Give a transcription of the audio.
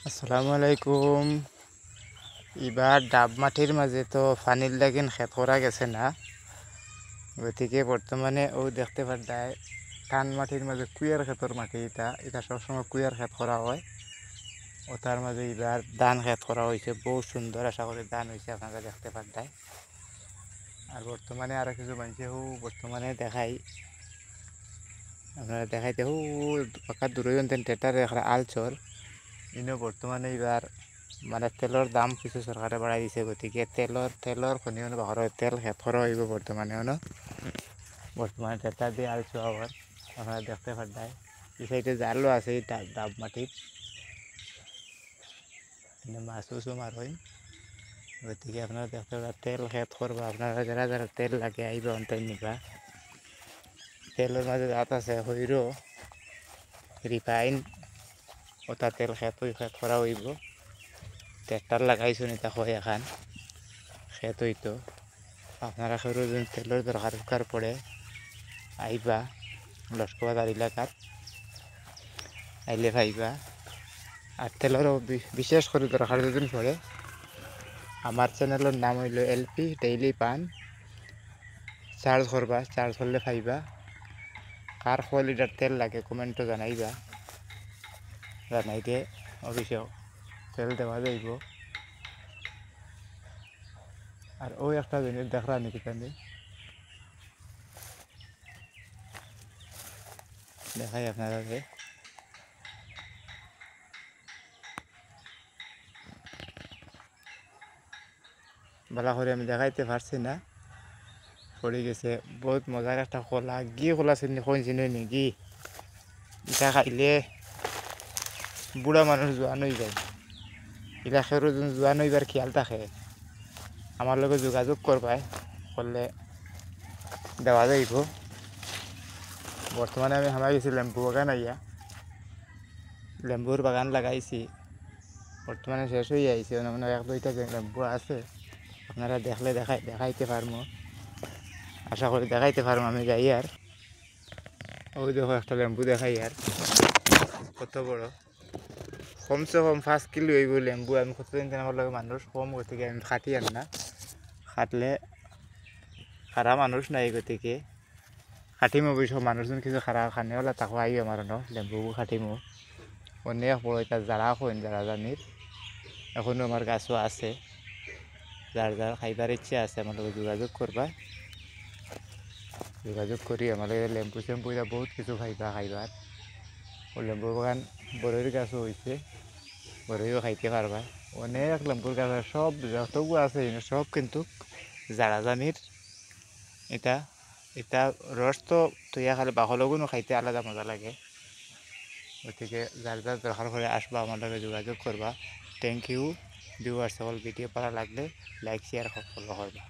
আসসালামু আলাইকুম। এবার ডাব মাটির মাঝে তো পানির লাগিন ক্ষেত করা গেছে না, গতিকে বর্তমানে ও দেখতে পারদায় টান মাটির মাঝে কুয়ার ক্ষেতর মাটি। এটা এটা সবসময় কুয়ার ক্ষেত করা হয়। ও তার মাঝে এবার ধান ক্ষেত করা হয়েছে, বহু সুন্দর, আশা করি ধান হয়েছে, আপনারা দেখতে পারদায়। আর বর্তমানে আরও কিছু মানুষে বর্তমানে দেখাই, আপনারা দেখাইতে পাকা দূরে টেটারে একটা আলচর ইনো বর্তমানে এবার মানে তেলের দাম কিছু সরকারে বাড়াই দিছে, গতিকে তেলের খনি বাহর তেল খেত করা হইব বর্তমানে টেটা দিয়ে আলছো আবার আপনারা দেখতে পারদায়। এই সাইডে জালও আছে এই ডাব মাটির, মাছ উঁচু মার হইম। গতিকে আপনারা দেখতে পারেন তেল খেত করবা, আপনারা যারা যারা তেল লাগে আইবা অন্তাই নিবা। তেলের মাঝে জাত আছে হইরো, রিফাইন, ওটা তেল খেত করা হইব। ট্রেক্টর লাগাইছো নিতা হয় এখান খেত হইতো। আপনারা সরু তেলের দরকার পড়ে আইবা লস্কর এলাকাত আইলে পাইবা। আর তেলেরও বিশেষ করে দরকার যদি পড়ে, আমার চ্যানেলের নাম হইল এলপি ডেইলি পান। চার্জ করবা, চার্জ করলে পাইবা। কার কয় লিটার তেল লাগে কমেন্টও জানাইতে অবশ্যই তেল দেওয়া যাইব। আর ওই একটা জিনিস দেখরা নাকি জানি দেখাই আপনারা, ভালো করে আমি দেখাইতে পারছি না, পড়ে গেছে। বহুত মজার একটা কলা, কলা চিনি কোন চিনি নাকি, এটা খাইলে বুড়া মানুষ জোয়ান হয়ে যায়। এটা খেরো জোয়ান হইবার খেয়াল থাকে, আমার লগে যোগাযোগ করবাই, করলে দেওয়া যাইব। বর্তমানে আমি হামাই গেছি লেম্বু বাগান আইয়া, লেম্বুর বাগান লাগাইছি, বর্তমানে শেষ হয়ে আইছে, মানে এক দুইটা লেম্বু আছে। আপনারা দেখলে দেখাইতে পারবো, আশা করি দেখাইতে পারবো। আমি যাই আর ওই দেখো একটা লেম্বু দেখাই আর কত বড়, কমসে কম 5 কিলো হইব লেম্বু। আমি কতদিন আমার লগে মানুষ কম, গতিকে আমি খাটি আন না, খাটলে খারা মানুষ নাই, গতিকে খাটিমো। অবশ্য মানুষজন কিছু খারা খানে হলে তাকে আই আমার লেম্বু খাটিমো। অনেক বড় এটা যারা কইন, যারা জানির এখনো আমার গাছও আছে। যার যার খাইবার ইচ্ছে আছে আমার লগে যোগাযোগ করবা, যোগাযোগ করি আমার লগে লেম্বু সেম্বু এটা বহুত কিছু খাইবার। ও লেম্বু বাগান বড়ইর গাছও হয়েছে, বড়ইও খাইতে পারবা। অনেক লেম্বুর গাছ সব যতগুলো আছে সব কিন্তু যারা জানির। এটা এটা রস তো তৈয়া খালে বাকলগুনো খাইতে আলাদা মজা লাগে। গতিকে যার যার দরকার করে আসবা, আমার লগে যোগাযোগ করবা। Thank you viewers. সকল ভিডিও ভালো লাগলে লাইক শেয়ার ফলো করবা।